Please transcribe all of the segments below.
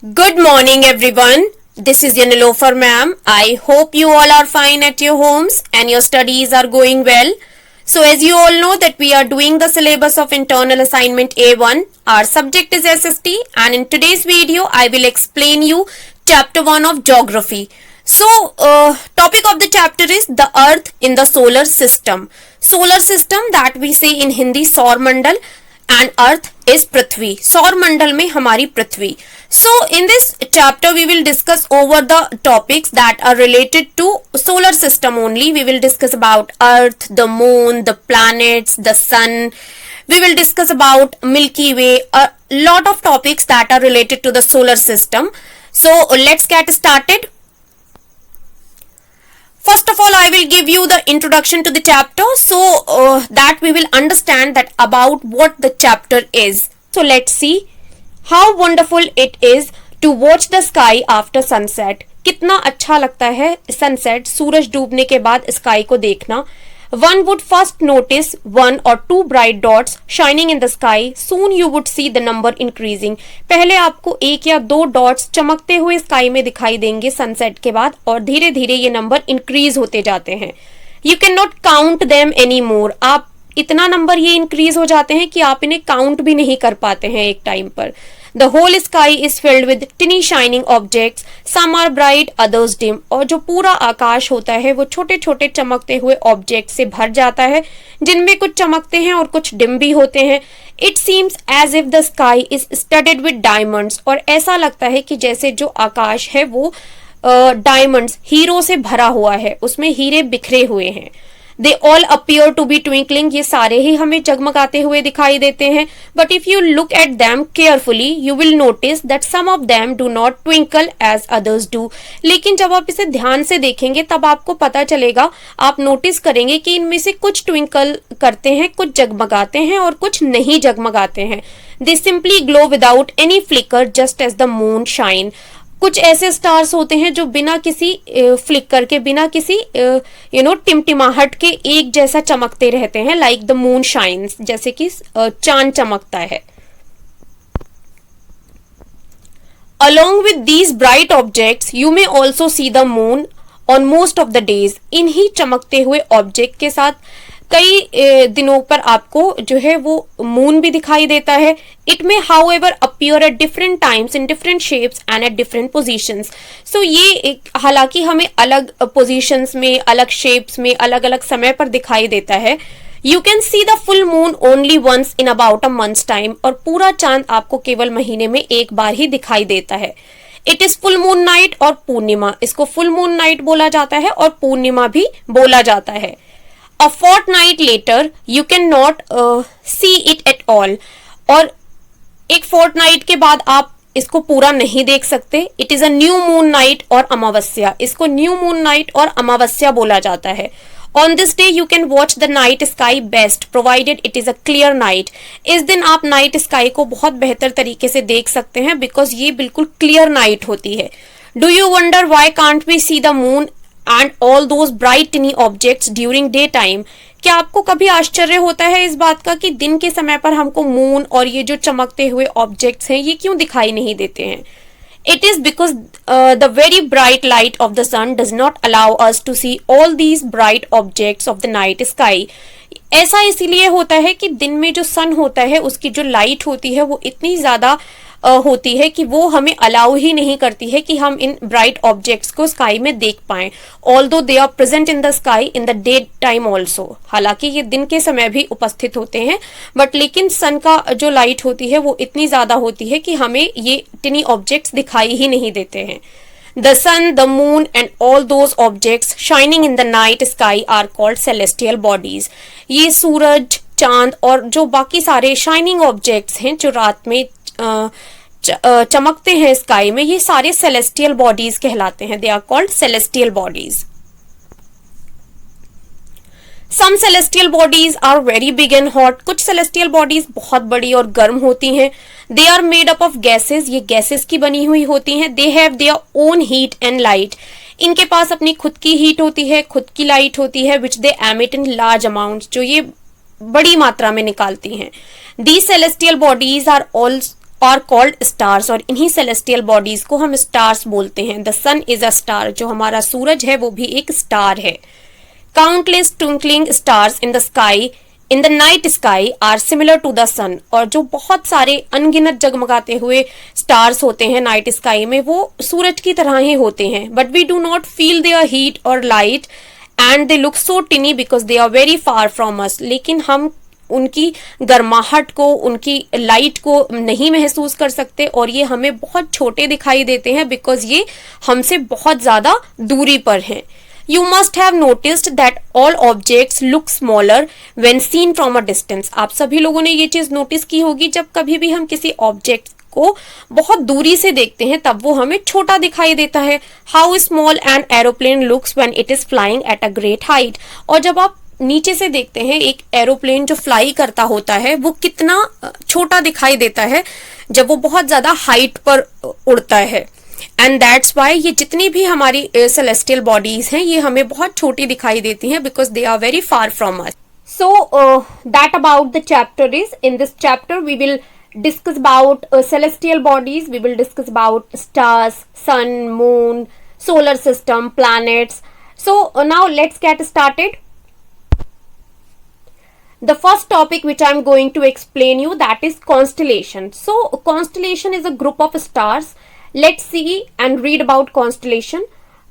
Good morning, everyone. This is Yanilofer ma'am. I hope you all are fine at your homes and your studies are going well. So, as you all know that we are doing the syllabus of internal assignment A1. Our subject is SST, and in today's video, I will explain you chapter 1 of geography. So, topic of the chapter is the earth in the solar system. Solar system that we say in Hindi सौर मंडल and earth is prithvi. सौर मंडल में हमारी पृथ्वी. So in this chapter we will discuss over the topics that are related to solar system only. We will discuss about earth, the moon, the planets, the sun. We will discuss about Milky Way, a lot of topics that are related to the solar system. So let's get started. First of all, I will give you the introduction to the chapter so that we will understand that about what the chapter is. So let's see how wonderful it is to watch the sky after sunset. कितना अच्छा लगता है sunset, सूरज डूबने के बाद sky को देखना. One would first notice one or two bright dots shining in the sky. Soon you would see the number increasing. पहले आपको एक या दो डॉट्स चमकते हुए स्काई में दिखाई देंगे सनसेट के बाद और धीरे धीरे ये नंबर इंक्रीज होते जाते हैं. You cannot count them anymore. आप इतना नंबर ये इंक्रीज हो जाते हैं कि आप इन्हें काउंट भी नहीं कर पाते हैं एक टाइम पर. The whole sky is filled with tiny shining objects. Some are bright, others dim. और जो पूरा आकाश होता है वो छोटे छोटे चमकते हुए ऑब्जेक्ट से भर जाता है जिनमें कुछ चमकते हैं और कुछ डिम भी होते हैं. It seems as if the sky is studded with diamonds. और ऐसा लगता है कि जैसे जो आकाश है वो डायमंड्स हीरो से भरा हुआ है, उसमें हीरे बिखरे हुए हैं. They all appear to be twinkling. ये सारे ही हमें जगमगाते हुए दिखाई देते हैं. But if you look at them carefully, you will notice that some of them do not twinkle as others do. लेकिन जब आप इसे ध्यान से देखेंगे तब आपको पता चलेगा, आप नोटिस करेंगे कि इनमें से कुछ ट्विंकल करते हैं, कुछ जगमगाते हैं और कुछ नहीं जगमगाते हैं. They simply glow without any flicker, just as the moon shine. कुछ ऐसे स्टार्स होते हैं जो बिना किसी फ्लिकर के, बिना किसी टिमटिमाहट के एक जैसा चमकते रहते हैं, लाइक द मून शाइन्स, जैसे कि चांद चमकता है. Along with these bright objects, you may also see the moon on most of the days. इन्हीं चमकते हुए ऑब्जेक्ट के साथ कई दिनों पर आपको जो है वो मून भी दिखाई देता है. It may however appear at different times in different shapes and at different positions. So ये हालांकि हमें अलग पोजीशंस में, अलग शेप्स में, अलग अलग समय पर दिखाई देता है. You can see the full moon only once in about a month's time. और पूरा चांद आपको केवल महीने में एक बार ही दिखाई देता है. It is full moon night और पूर्णिमा. इसको फुल मून नाइट बोला जाता है और पूर्णिमा भी बोला जाता है. A fortnight later, you cannot see it at all. और एक फोर्टनाइट के बाद आप इसको पूरा नहीं देख सकते. It is a new moon night और अमावस्या. इसको न्यू मून नाइट और अमावस्या बोला जाता है. On this day you can watch the night sky best provided it is a clear night. इस दिन आप नाइट स्काई को बहुत बेहतर तरीके से देख सकते हैं बिकॉज ये बिल्कुल क्लियर नाइट होती है. Do you wonder why can't we see the moon and all those bright tiny objects during daytime? क्या आपको कभी आश्चर्य होता है इस बात का कि दिन के समय पर हमको मून और ये जो चमकते हुए ऑब्जेक्ट्स हैं ये क्यों दिखाई नहीं देते हैं? It is because the very bright light of the sun does not allow us to see all these bright objects of the night sky. ऐसा इसीलिए होता है कि दिन में जो सन होता है उसकी जो लाइट होती है वो इतनी ज़्यादा होती है कि वो हमें अलाउ ही नहीं करती है कि हम इन ब्राइट ऑब्जेक्ट्स को स्काई में देख पाएं. Although they are present in the sky in the day time also. हालांकि ये दिन के समय भी उपस्थित होते हैं बट लेकिन सन का जो लाइट होती है वो इतनी ज़्यादा होती है कि हमें ये टिनी ऑब्जेक्ट्स दिखाई ही नहीं देते हैं. The sun, the moon and all those objects shining in the night sky are called celestial bodies. ये सूरज, चांद और जो बाकी सारे शाइनिंग ऑब्जेक्ट्स हैं जो रात में चमकते हैं स्काई में, ये सारे सेलेस्टियल बॉडीज कहलाते हैं. They are called celestial bodies. Some celestial bodies are very big and hot. कुछ सेलेस्टियल बॉडीज बहुत बड़ी और गर्म होती हैं. They are made up of gases. ये गैसेस की बनी हुई होती हैं. They have their own heat and light. इनके पास अपनी खुद की हीट होती है, खुद की लाइट होती है which they emit in large amounts, जो ये बड़ी मात्रा में निकालती हैं. These celestial bodies are are called stars, और इन्हीं सेलेस्टियल बॉडीज को हम स्टार्स बोलते हैं। The sun is a star, जो हमारा सूरज है वो भी एक स्टार है। Countless twinkling stars in the sky in the night sky are similar to the sun, और जो बहुत सारे अनगिनत जगमगाते हुए स्टार्स होते हैं नाइट स्काई में वो सूरज की तरह ही होते हैं, but we do not feel their heat और light and they look so tiny because they are very far from us. लेकिन हम उनकी गर्माहट को, उनकी लाइट को नहीं महसूस कर सकते, और ये हमें बहुत छोटे दिखाई देते हैं बिकॉज ये हमसे बहुत ज्यादा दूरी पर हैं। You must have noticed that all objects look smaller when seen from a distance. आप सभी लोगों ने ये चीज नोटिस की होगी, जब कभी भी हम किसी ऑब्जेक्ट को बहुत दूरी से देखते हैं तब वो हमें छोटा दिखाई देता है। How small an aeroplane looks when it is flying at a great height. और जब आप नीचे से देखते हैं एक एरोप्लेन जो फ्लाई करता होता है वो कितना छोटा दिखाई देता है जब वो बहुत ज्यादा हाइट पर उड़ता है। एंड दैट्स वाई ये जितनी भी हमारी सेलेस्टियल बॉडीज हैं ये हमें बहुत छोटी दिखाई देती हैं because they are very far from us. So that about the chapter is, in this chapter we will discuss about celestial bodies, we will discuss about stars, sun, moon, solar system, planets. So now let's get started. The first topic which I am going to explain you, that is constellation. So constellation is a group of stars. Let's see and read about constellation.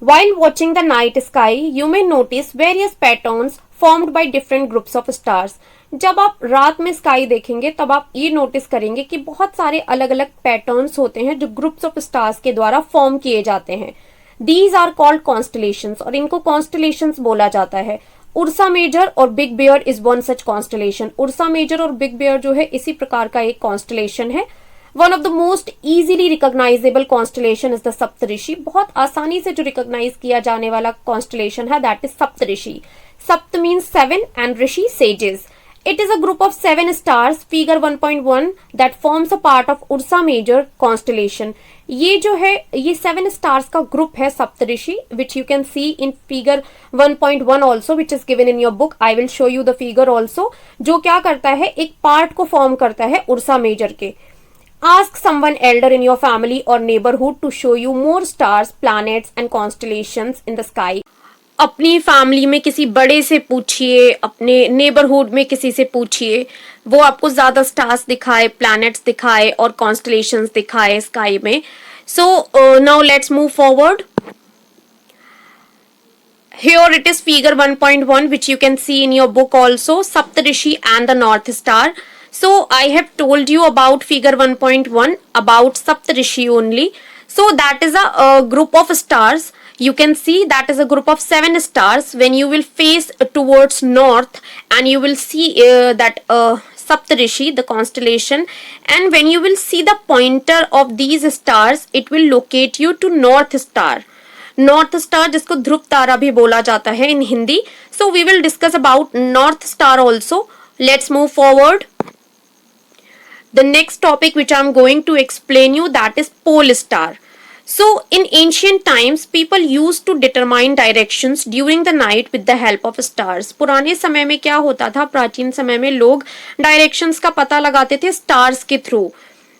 While watching the night sky, you may notice various patterns formed by different groups of stars. जब आप रात में sky देखेंगे तब आप ये notice करेंगे कि बहुत सारे अलग अलग पैटर्न्स होते हैं जो ग्रुप्स ऑफ स्टार्स के द्वारा फॉर्म किए जाते हैं। दीज आर कॉल्ड कॉन्स्टलेशंस, और इनको कॉन्स्टलेशंस बोला जाता है। उर्सा मेजर और Big Bear is one such constellation. Ursa Major और बिग बेयर जो है इसी प्रकार का एक कॉन्स्टलेशन है। One of the most easily recognisable constellation is the Saptarishi. बहुत आसानी से जो रिकॉग्नाइज किया जाने वाला कॉन्स्टलेशन है दैट इज सप्तऋषि। सप्त means 7 and Rishi sages. It is a group of 7 stars, figure 1.1, that forms a part of Ursa Major constellation. ये जो है ये 7 stars का ग्रुप है सप्तऋषि, which you can see in figure 1.1 also, which is given in your book. I will show you the figure also. जो क्या करता है, एक पार्ट को फॉर्म करता है उर्सा मेजर के। Ask someone elder in your family or neighborhood to show you more stars, planets and constellations in the sky. अपनी फैमिली में किसी बड़े से पूछिए, अपने नेबरहुड में किसी से पूछिए, वो आपको ज्यादा स्टार्स दिखाए, प्लैनेट्स दिखाए और कॉन्स्टलेशंस दिखाए स्काई में। So now let's move forward. Here it is figure 1.1 which you can see in your book also, Saptarishi and the North Star. So I have told you about figure 1.1 about Saptarishi only. So that is a group of stars. You can see that is a group of 7 stars. When you will face towards north and you will see that Saptarishi, the constellation, and when you will see the pointer of these stars, it will locate you to North Star. North Star जिसको ध्रुव तारा भी बोला जाता है in Hindi. So we will discuss about North Star also. Let's move forward. The next topic which I am going to explain you, that is pole star. So in ancient times people used to determine directions during the night with the help of stars. पुराने समय में क्या होता था, प्राचीन समय में लोग डायरेक्शंस का पता लगाते थे स्टार्स के थ्रू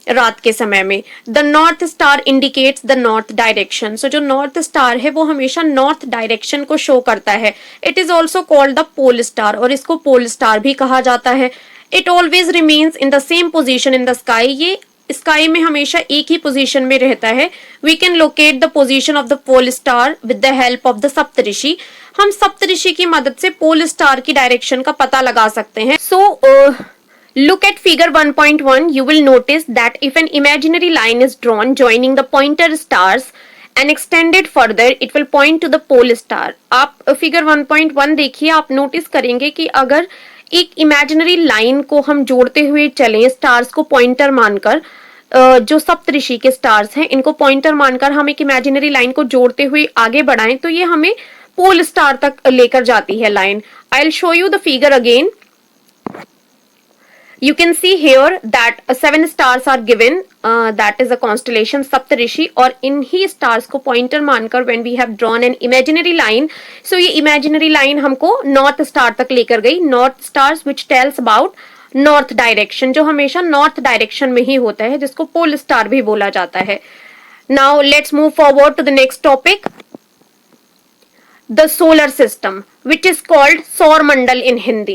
रात के समय में। The North Star indicates the north direction. So जो नॉर्थ स्टार है वो हमेशा नॉर्थ डायरेक्शन को शो करता है। It is also called the Pole Star, और इसको पोल स्टार भी कहा जाता है। It always remains in the same position in the sky. ये स्काई में हमेशा एक ही पोजीशन में रहता है। We can locate the position of the Pole Star with the help of the Saptarishi. हम सप्तऋषि की मदद से पोल स्टार की डायरेक्शन का पता लगा सकते हैं। सो look at figure 1.1. You will notice that if an imaginary line is drawn joining the pointer stars and extended further, it will point to the pole star. आप फिगर 1.1 देखिए, आप notice करेंगे कि अगर एक इमेजिनरी लाइन को हम जोड़ते हुए चलें स्टार्स को पॉइंटर मानकर, जो सप्तऋषि के स्टार्स हैं इनको पॉइंटर मानकर हम एक इमेजिनरी लाइन को जोड़ते हुए आगे बढ़ाएं तो ये हमें पोल स्टार तक लेकर जाती है line. I will show you the figure again. You can see here that 7 stars are given, that is a constellation Saptarishi, और इन्हीं stars को pointer मानकर when we have drawn an imaginary line, so ये imaginary line हमको North Star तक लेकर गई। North Stars which tells about north direction, जो हमेशा नॉर्थ डायरेक्शन में ही होता है, जिसको पोल स्टार भी बोला जाता है। Now let's move forward to the next topic, the solar system, which is called Saur Mandal in Hindi.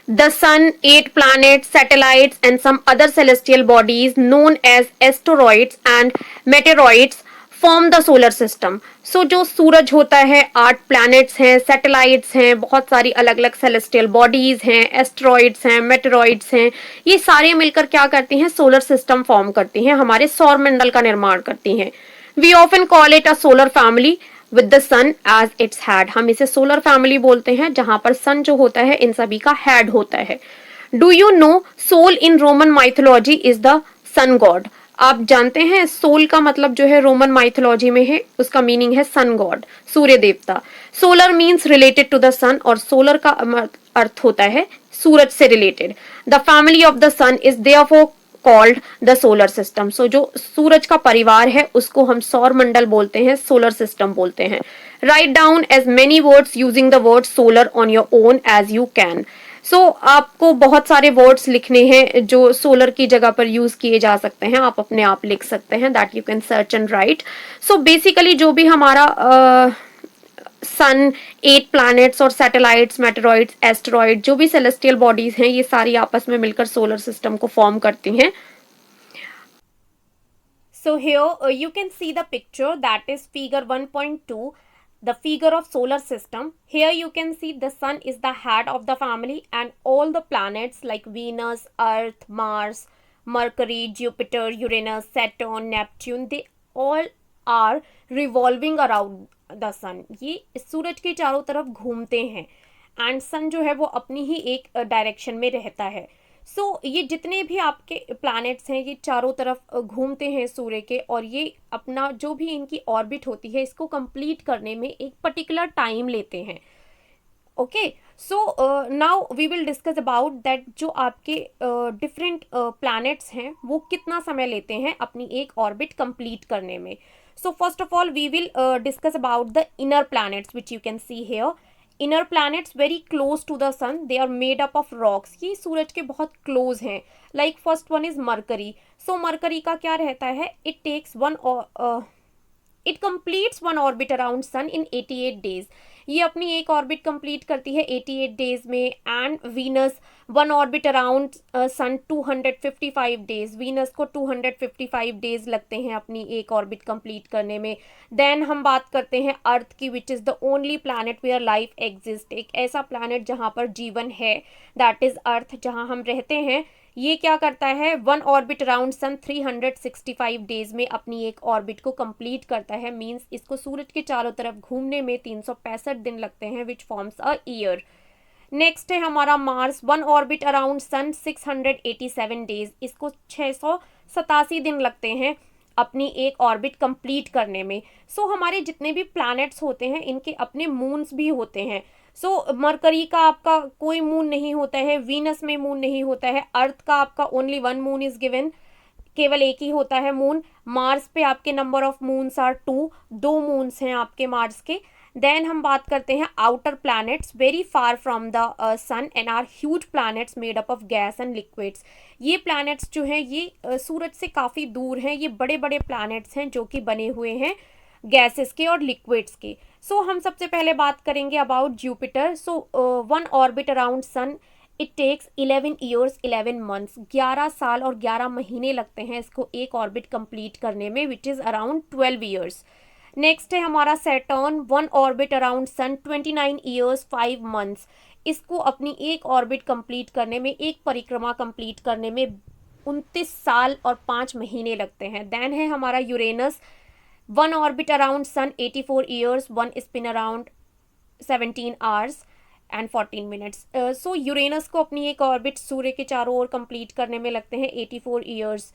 The sun, 8 planets, satellites, and some other celestial bodies known as asteroids and meteoroids form the solar system. So जो सूरज होता है, 8 planets हैं, satellites हैं, बहुत सारी अलग अलग celestial bodies हैं, asteroids हैं, meteoroids हैं, ये सारे मिलकर क्या करती हैं, solar system form करती हैं, हमारे सौर मंडल का निर्माण करती हैं. We often call it a solar family with the sun as its head. हम इसे सोलर फैमिली बोलते हैं, जहां पर सन जो होता है इन सभी का हेड होता है. Do you know Sol in Roman mythology is the sun god? आप जानते हैं सोल का मतलब जो है रोमन माइथोलॉजी में है, उसका मीनिंग है सन गॉड, सूर्य देवता. Solar means related to the sun, और सोलर का अर्थ होता है सूरज से related. The family of the sun is therefore called the solar system. So जो सूरज का परिवार है उसको हम सौर मंडल बोलते हैं, सोलर सिस्टम बोलते हैं. Write down as many words using the word solar on your own as you can. So आपको बहुत सारे वर्ड्स लिखने हैं जो सोलर की जगह पर यूज किए जा सकते हैं, आप अपने आप लिख सकते हैं, that you can search and right. So basically जो भी हमारा सन, 8 planets और सैटेलाइट्स, मेटेरॉइड्स, एस्टेरॉइड, जो भी सेलेस्टियल बॉडीज हैं, ये सारी आपस में मिलकर सोलर सिस्टम को फॉर्म करती हैं. So here you can see the picture, that is figure 1.2, the figure of solar system. Here you can see the sun is the head of the family and all the planets like Venus, Earth, Mars, Mercury, Jupiter, Uranus, Saturn, Neptune, they all are revolving around the sun. ये सूरज के चारों तरफ घूमते हैं and सन जो है वो अपनी ही एक डायरेक्शन में रहता है. सो ये जितने भी आपके प्लैनेट्स हैं ये चारों तरफ घूमते हैं सूर्य के, और ये अपना जो भी इनकी ऑर्बिट होती है इसको कंप्लीट करने में एक पर्टिकुलर टाइम लेते हैं. Okay, so now we will discuss about that जो आपके डिफरेंट प्लैनेट्स हैं वो कितना समय लेते हैं अपनी एक ऑर्बिट कंप्लीट करने में. So first of all we will discuss about the inner planets which you can see here. Inner planets very close to the sun, they are made up of rocks. ये सूरज के बहुत close हैं. Like first one is Mercury. So Mercury का क्या रहता है, it takes it completes one orbit around sun in 88 days. ये अपनी एक ऑर्बिट कंप्लीट करती है 88 डेज में. And Venus one orbit around sun 255 days. Venus को 255 डेज लगते हैं अपनी एक ऑर्बिट कंप्लीट करने में. देन हम बात करते हैं अर्थ की, which is the only planet where life exist. एक ऐसा प्लैनेट जहाँ पर जीवन है, दैट इज़ अर्थ, जहाँ हम रहते हैं. ये क्या करता है, one orbit around sun 365 days में अपनी एक ऑर्बिट को कंप्लीट करता है. मींस इसको सूरज के चारों तरफ घूमने में 365 दिन लगते हैं, which forms a year. Next है हमारा Mars. One orbit around sun 687 days. इसको 687 दिन लगते हैं अपनी एक ऑर्बिट कंप्लीट करने में. सो हमारे जितने भी प्लैनेट्स होते हैं इनके अपने मून्स भी होते हैं. सो मरकरी का आपका कोई मून नहीं होता है, वीनस में मून नहीं होता है, अर्थ का आपका only one moon is given, केवल एक ही होता है मून. मार्स पे आपके number of moons are 2, 2 moons हैं आपके मार्स के. देन हम बात करते हैं outer planets very far from the sun and are huge planets made up of gas and liquids. ये प्लैनेट्स जो हैं ये सूरज से काफ़ी दूर हैं. ये बड़े बड़े प्लैनेट्स हैं जो कि बने हुए हैं गैसेस के और लिक्विड्स के. सो हम सबसे पहले बात करेंगे about Jupiter. So one orbit around sun it takes 11 years 11 months. 11 साल और 11 महीने लगते हैं इसको एक ऑर्बिट कंप्लीट करने में, which is around 12 years. Next है हमारा Saturn. One orbit around sun 29 years 5 months. इसको अपनी एक ऑर्बिट कंप्लीट करने में, एक परिक्रमा कंप्लीट करने में 29 साल और 5 महीने लगते हैं. देन है हमारा Uranus. One orbit around sun 84 years, one spin around 17 hours and 14 minutes. So Uranus को अपनी एक ऑर्बिट सूर्य के चारों ओर कंप्लीट करने में लगते हैं 84 ईयर्स.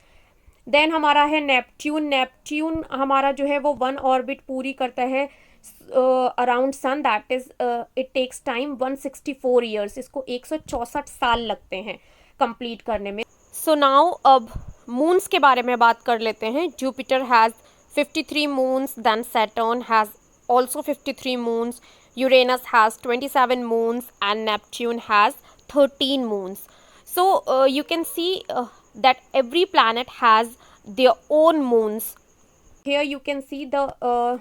देन हमारा है नेपट्यून. नेपट्यून हमारा जो है वो वन ऑर्बिट पूरी करता है around sun, that is it takes time 164 years. इसको 164 साल लगते हैं कंप्लीट करने में. सो नाउ अब मून्स के बारे में बात कर लेते हैं. Jupiter has 53 moons, then Saturn has also 53 moons, Uranus has 27 moons and Neptune has 13 moons. So you can see that every planet has their own moons. Here you can see the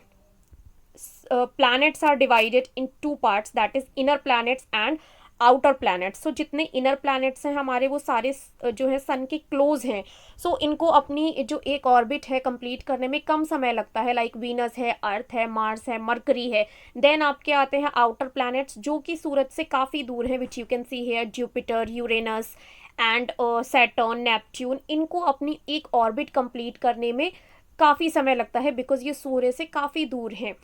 planets are divided in two parts, that is inner planets and outer planets. So जितने inner planets हैं हमारे वो सारे जो है सन के close हैं. सो इनको अपनी जो एक ऑर्बिट है कंप्लीट करने में कम समय लगता है. लाइक वीनस है, अर्थ है, मार्स है, मरकरी है. देन आपके आते हैं आउटर प्लैनेट्स जो कि सूरज से काफ़ी दूर हैं, which you can see here Jupiter, Uranus and Saturn, Neptune. इनको अपनी एक ऑर्बिट कंप्लीट करने में काफ़ी समय लगता है बिकॉज ये सूर्य से काफ़ी दूर हैं.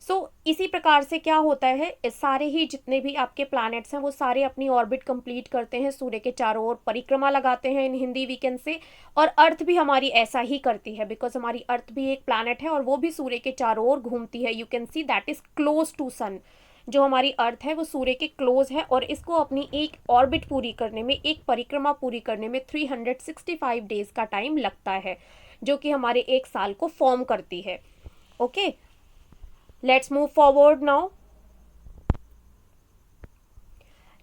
सो इसी प्रकार से क्या होता है, सारे ही जितने भी आपके प्लैनेट्स हैं वो सारे अपनी ऑर्बिट कंप्लीट करते हैं, सूर्य के चारों ओर परिक्रमा लगाते हैं इन हिंदी वीकेंड से. और अर्थ भी हमारी ऐसा ही करती है बिकॉज हमारी अर्थ भी एक प्लैनेट है और वो भी सूर्य के चारों ओर घूमती है. You can see that is close to sun. जो हमारी अर्थ है वो सूर्य के क्लोज है और इसको अपनी एक ऑर्बिट पूरी करने में, एक परिक्रमा पूरी करने में 365 डेज का टाइम लगता है, जो कि हमारे एक साल को फॉर्म करती है. Okay, let's move forward now.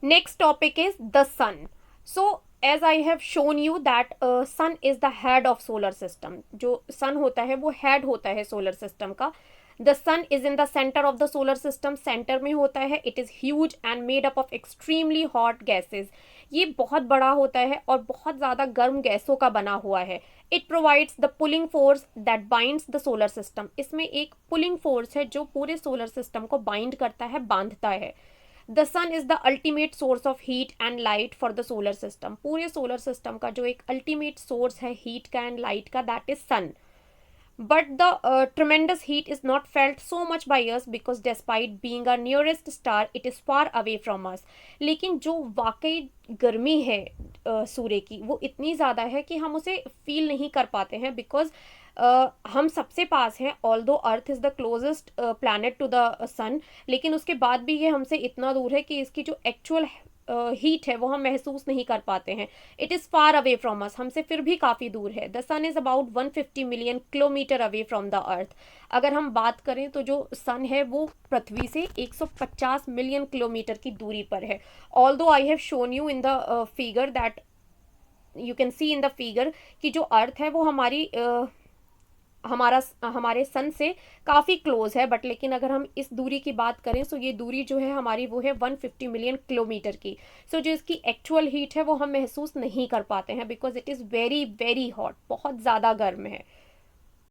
Next topic is the sun. So as I have shown you that sun is the head of solar system. जो sun होता है वो head होता है solar system का. The sun is in the center of the solar system. center में होता है. It is huge and made up of extremely hot gases. ये बहुत बड़ा होता है और बहुत ज़्यादा गर्म गैसों का बना हुआ है. It provides the pulling force that binds the solar system. इसमें एक पुलिंग फोर्स है जो पूरे सोलर सिस्टम को बाइंड करता है, बांधता है. The sun is the ultimate source of heat and light for the solar system. पूरे सोलर सिस्टम का जो एक अल्टीमेट सोर्स है हीट का एंड लाइट का, that is sun. But the tremendous heat is not felt so much by us because despite being our nearest star, it is far away from us. लेकिन जो वाकई गर्मी है सूर्य की वो इतनी ज़्यादा है कि हम उसे फील नहीं कर पाते हैं बिकॉज हम सबसे पास हैं. Although Earth is the closest planet to the sun, लेकिन उसके बाद भी ये हमसे इतना दूर है कि इसकी जो एक्चुअल हीट है वो हम महसूस नहीं कर पाते हैं. It is far away from us. हमसे फिर भी काफ़ी दूर है. The sun is about 150 million kilometre away from the earth. अगर हम बात करें तो जो सन है वो पृथ्वी से 150 मिलियन किलोमीटर की दूरी पर है. ऑल दो I have shown you in the figure that you can C in the figure कि जो अर्थ है वो हमारे सन से काफ़ी क्लोज है. बट लेकिन अगर हम इस दूरी की बात करें तो ये दूरी जो है हमारी वो है 150 मिलियन किलोमीटर की. सो जो इसकी एक्चुअल हीट है वो हम महसूस नहीं कर पाते हैं because it is very very hot. बहुत ज़्यादा गर्म है.